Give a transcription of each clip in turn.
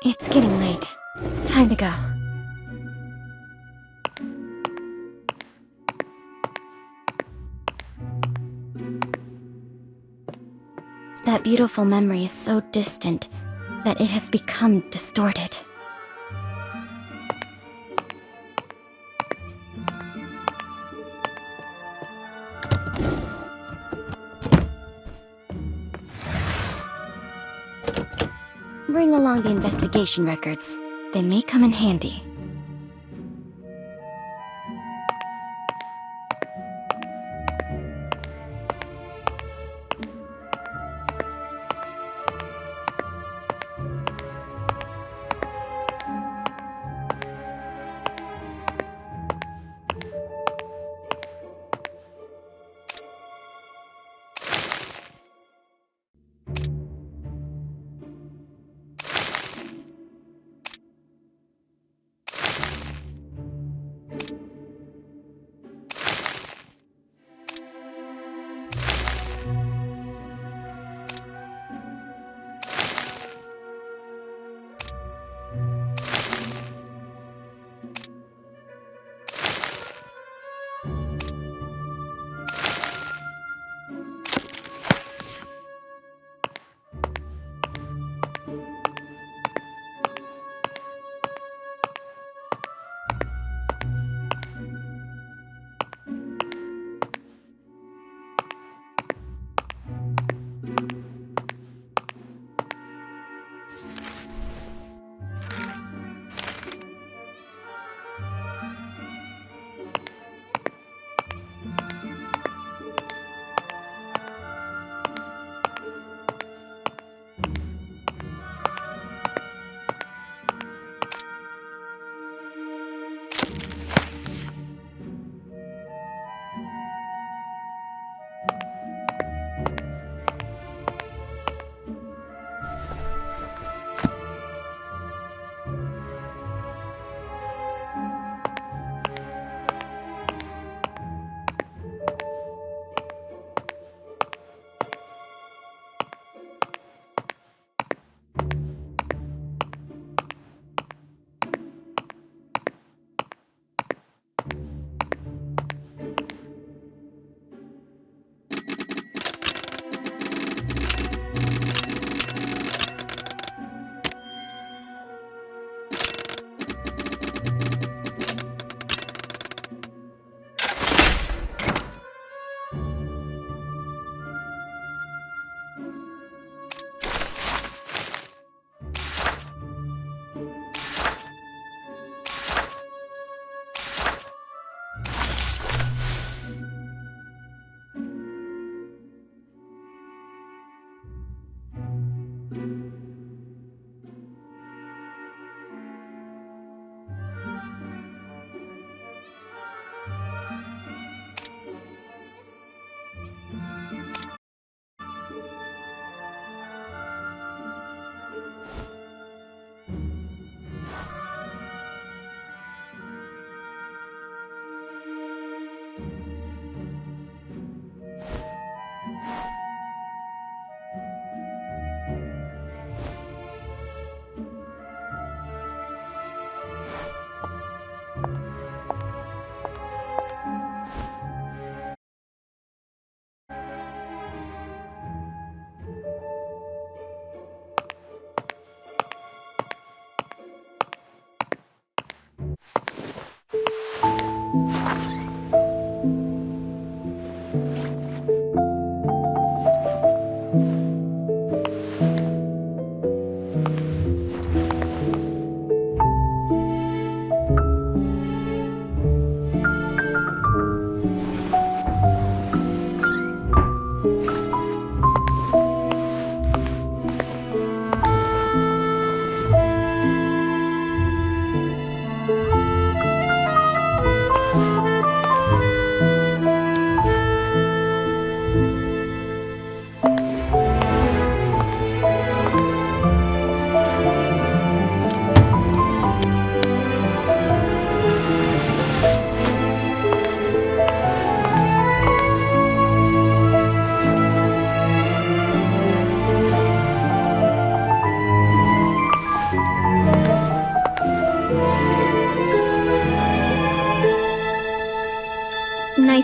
It's getting late. Time to go. That beautiful memory is so distant that it has become distorted. Bring along the investigation records. They may come in handy.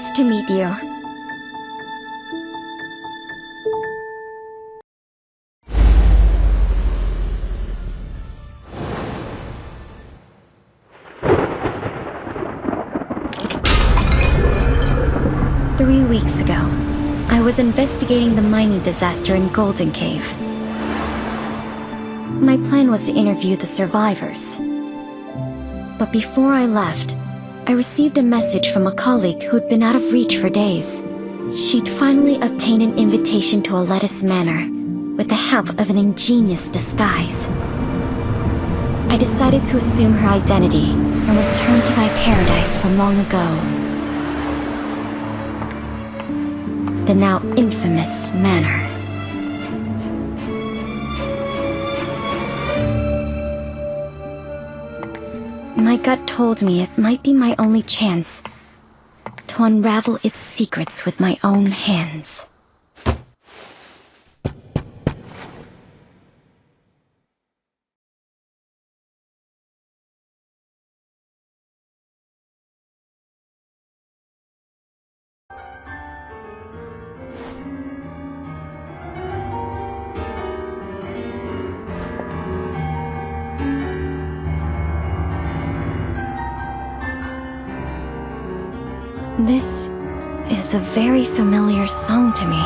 Nice to meet you. Three weeks ago, I was investigating the mining disaster in Golden Cave. My plan was to interview the survivors. But before I left, I received a message from a colleague who'd been out of reach for days. She'd finally obtained an invitation to a lettuce manor, with the help of an ingenious disguise. I decided to assume her identity and return to my paradise from long ago. The now infamous Manor. My gut told me it might be my only chance to unravel its secrets with my own hands. This is a very familiar song to me.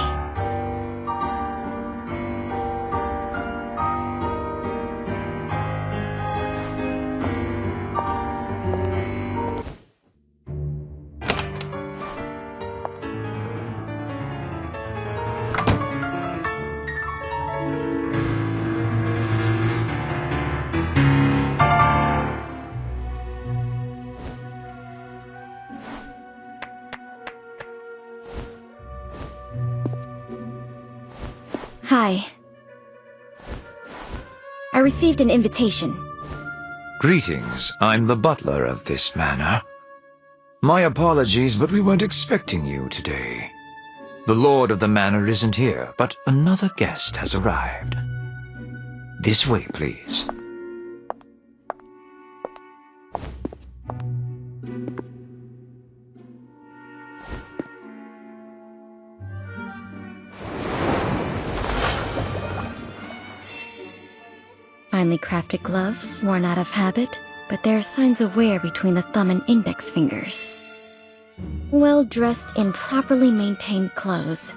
Hi. I received an invitation. Greetings. I'm the butler of this manor. My apologies, but we weren't expecting you today. The lord of the manor isn't here, but another guest has arrived. This way, please. Finely crafted gloves, worn out of habit, but there are signs of wear between the thumb and index fingers. Well dressed in properly maintained clothes,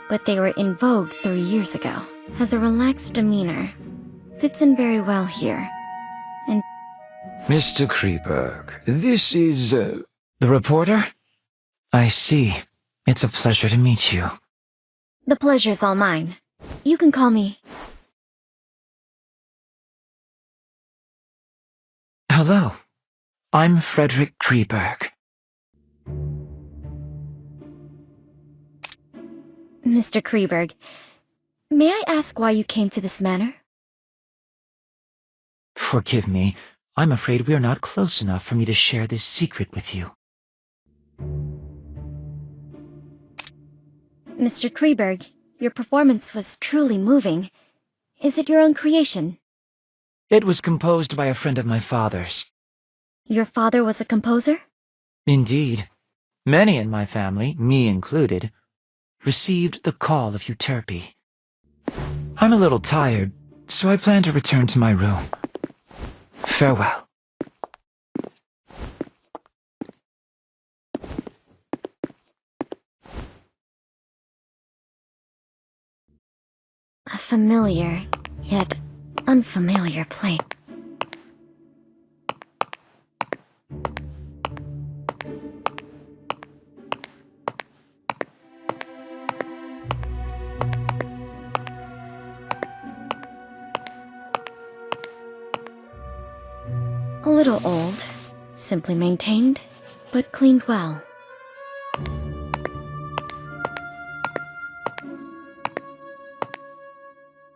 but they were in vogue 3 years ago. Has a relaxed demeanor. Fits in very well here. And Mr. Kreberg, this is, the reporter? I see. It's a pleasure to meet you. the pleasure's all mine. You can call me... Hello. I'm Frederick Kreberg. Mr. Kreberg, may I ask why you came to this manor? Forgive me. I'm afraid we're not close enough for me to share this secret with you. Mr. Kreberg, your performance was truly moving. Is it your own creation? It was composed by a friend of my father's. Your father was a composer? Indeed. Many in my family, me included, received the call of Euterpe. I'm a little tired, so I plan to return to my room. Farewell. A familiar, yet unfamiliar place. A little old, simply maintained, but cleaned well.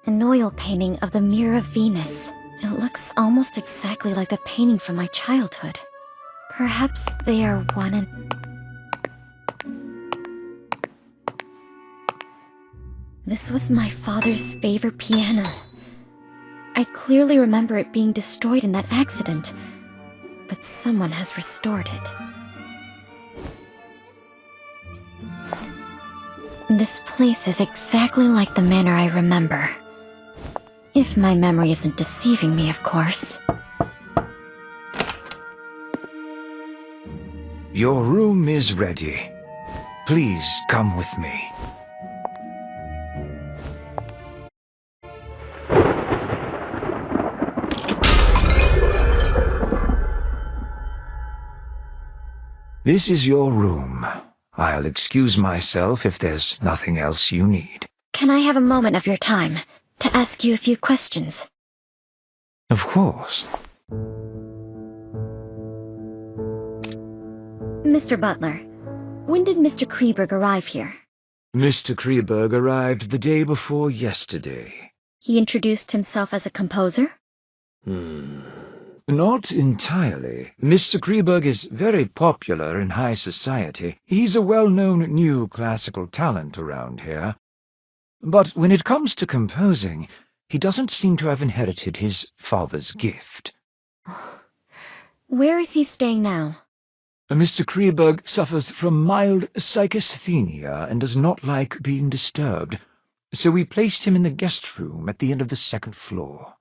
An oil painting of the Mirror of Venus. It looks almost exactly like the painting from my childhood. Perhaps they are one and... This was my father's favorite piano. I clearly remember it being destroyed in that accident, but someone has restored it. This place is exactly like the manor I remember. If my memory isn't deceiving me, of course. Your room is ready. Please come with me. This is your room. I'll excuse myself if there's nothing else you need. Can I have a moment of your time to ask you a few questions? Of course. Mr. Butler, when did Mr. Kreberg arrive here? Mr. Kreberg arrived the day before yesterday. He introduced himself as a composer? Not entirely. Mr. Kreberg is very popular in high society. He's a well-known new classical talent around here. But when it comes to composing, he doesn't seem to have inherited his father's gift. Where is he staying now? Mr. Kreberg suffers from mild psychasthenia and does not like being disturbed, so we placed him in the guest room at the end of the second floor.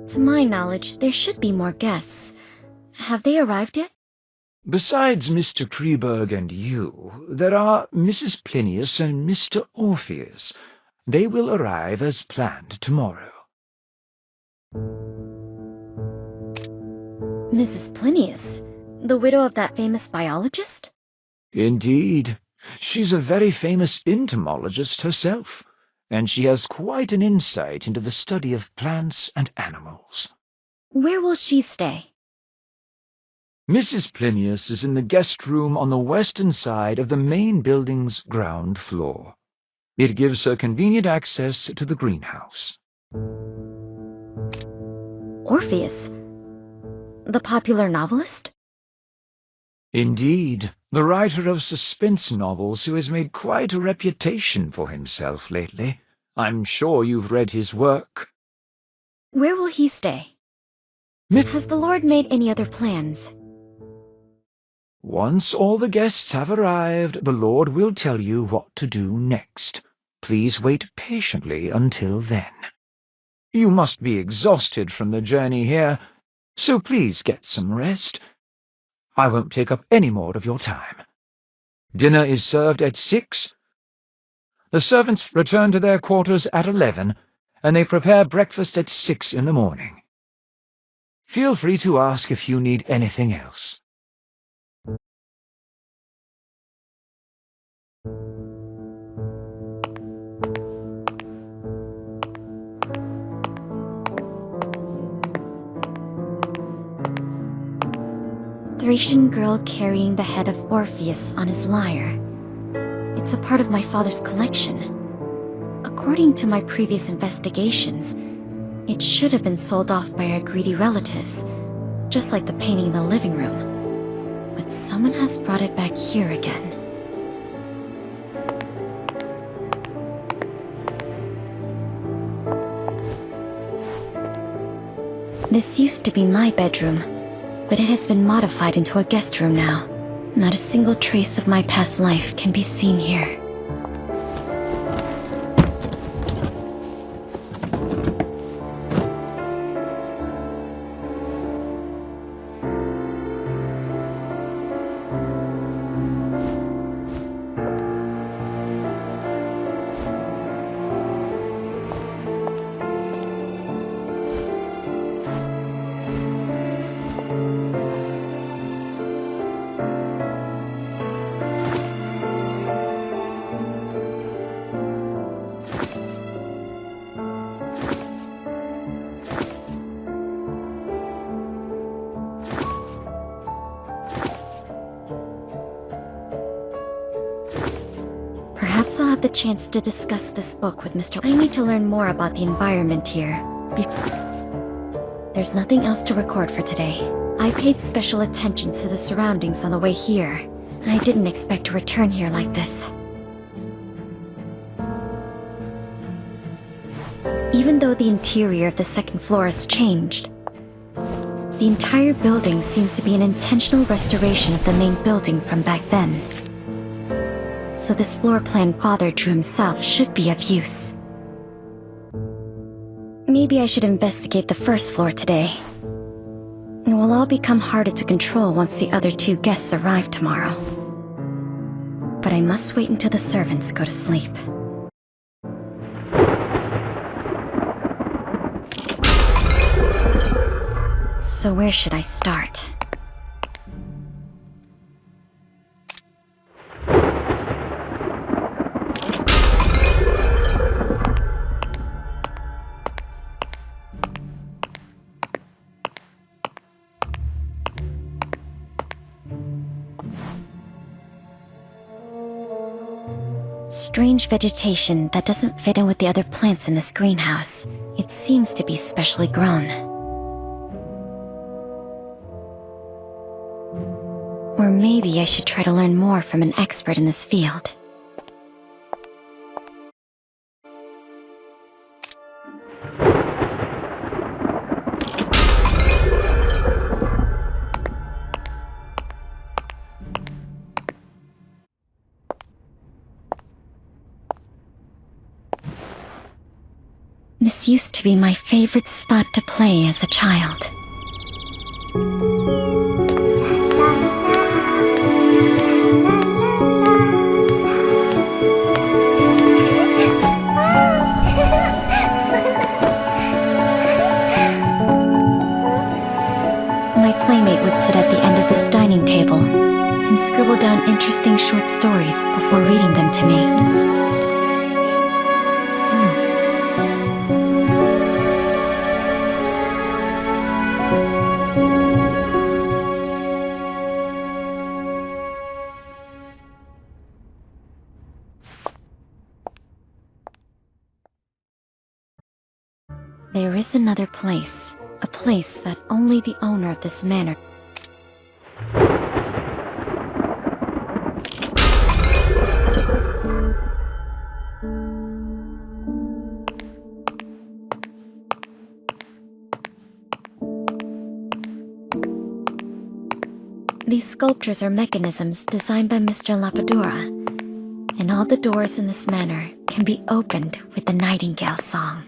To my knowledge, there should be more guests. Have they arrived yet? Besides Mr. Kreberg and you, there are Mrs. Plinius and Mr. Orpheus. They will arrive as planned tomorrow. Mrs. Plinius, the widow of that famous biologist? Indeed. She's a very famous entomologist herself, and she has quite an insight into the study of plants and animals. Where will she stay? Mrs. Plinius is in the guest room on the western side of the main building's ground floor. It gives her convenient access to the greenhouse. Orpheus? The popular novelist? Indeed, the writer of suspense novels who has made quite a reputation for himself lately. I'm sure you've read his work. Where will he stay? Has the Lord made any other plans? Once all the guests have arrived, the Lord will tell you what to do next. Please wait patiently until then. You must be exhausted from the journey here, so please get some rest. I won't take up any more of your time. Dinner is served at 6. The servants return to their quarters at 11, and they prepare breakfast at 6 in the morning. Feel free to ask if you need anything else. Thracian girl carrying the head of Orpheus on his lyre. It's a part of my father's collection. According to my previous investigations, it should have been sold off by our greedy relatives, just like the painting in the living room. But someone has brought it back here again. This used to be my bedroom, but it has been modified into a guest room now. Not a single trace of my past life can be seen here. Perhaps I'll have the chance to discuss this book with Mr. I need to learn more about the environment here. There's nothing else to record for today. I paid special attention to the surroundings on the way here, and I didn't expect to return here like this. Even though the interior of the second floor has changed, The entire building seems to be an intentional restoration of the main building from back then. So this floor plan Father drew himself should be of use. Maybe I should investigate the first floor today. It will all become harder to control once the other two guests arrive tomorrow. But I must wait until the servants go to sleep. So where should I start? Strange vegetation that doesn't fit in with the other plants in this greenhouse. It seems to be specially grown. Or maybe I should try to learn more from an expert in this field. This used to be my favorite spot to play as a child. My playmate would sit at the end of this dining table and scribble down interesting short stories before reading them to me. There is another place, a place that only the owner of this manor. These sculptures are mechanisms designed by Mr. Lapadura, and all the doors in this manor can be opened with the nightingale song.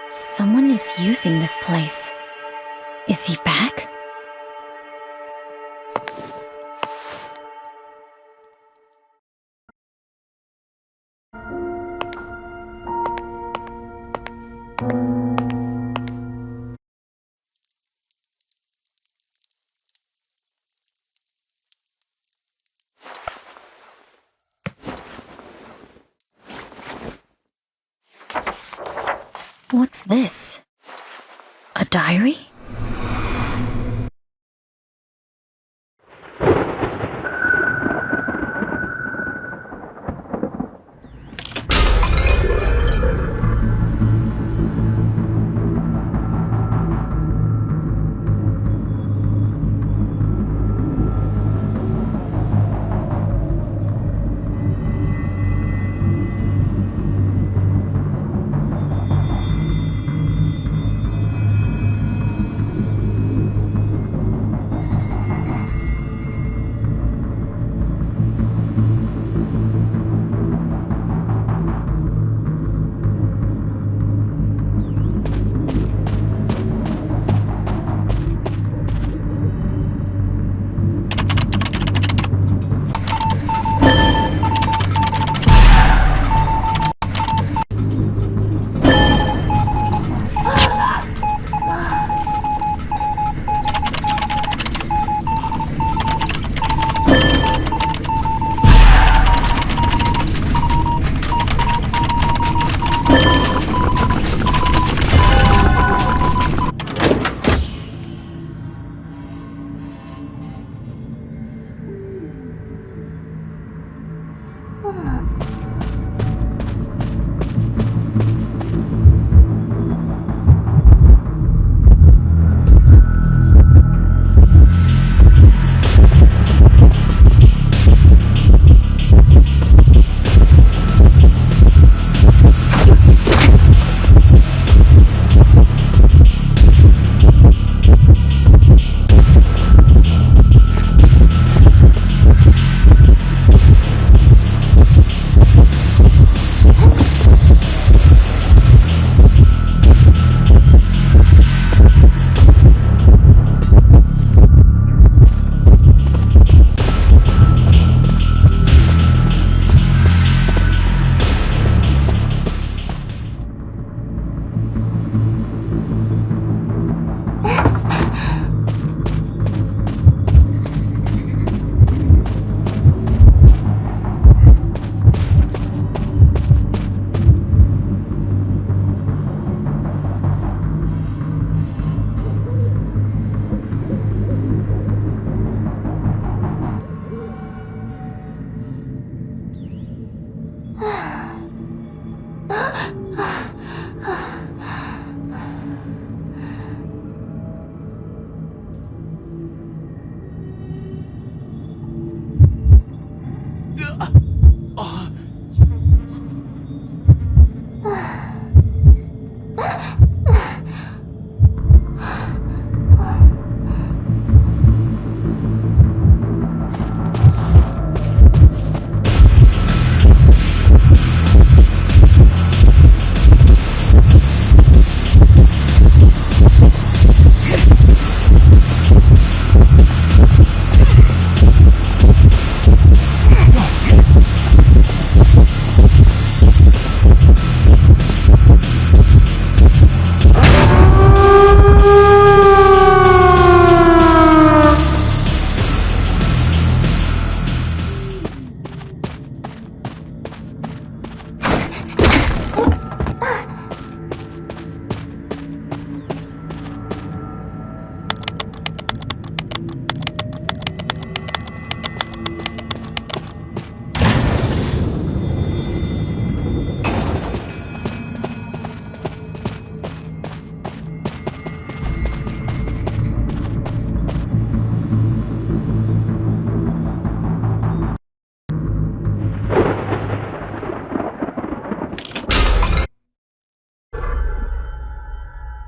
Someone is using this place. Is he back? What's this? A diary?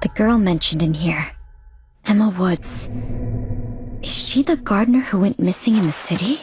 The girl mentioned in here, Emma Woods. Is she the gardener who went missing in the city?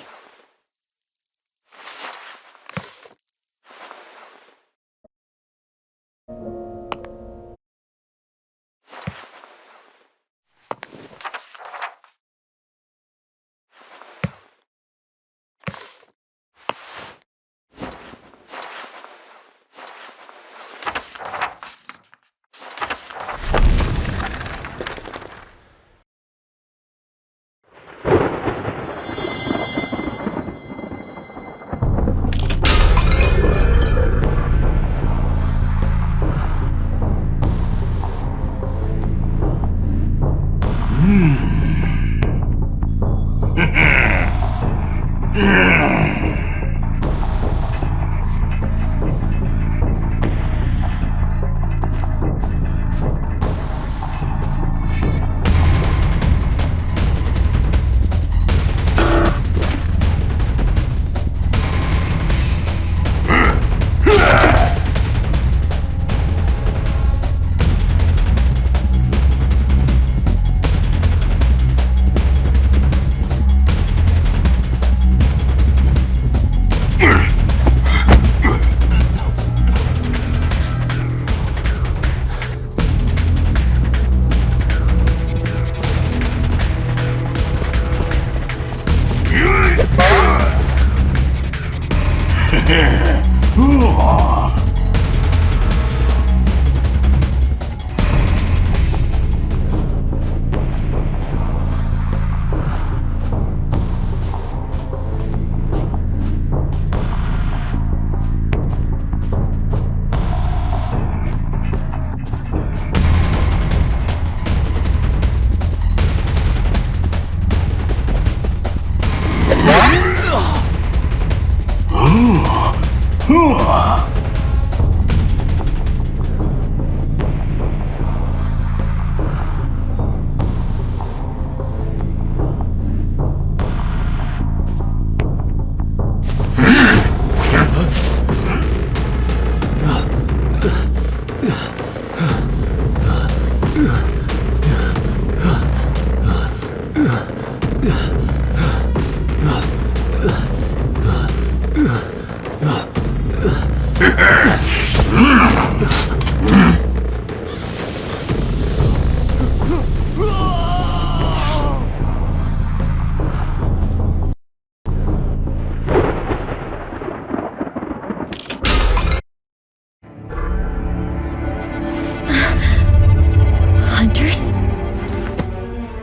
Hunters?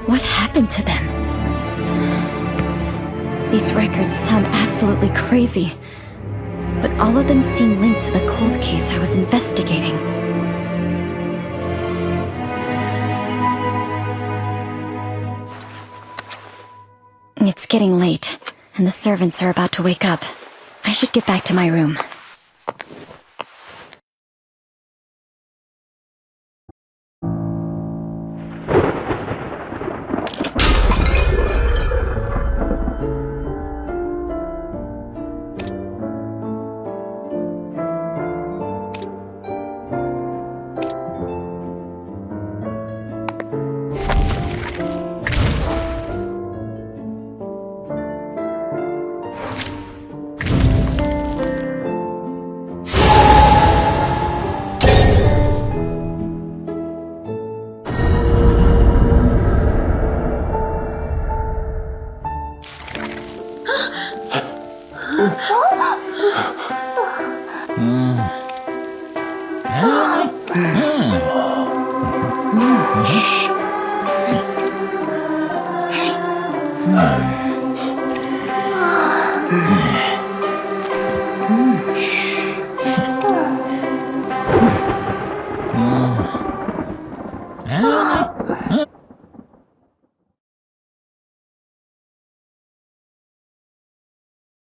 What happened to them? These records sound absolutely crazy, but all of them seem linked to the cold case I was investigating. It's getting late, and the servants are about to wake up. I should get back to my room.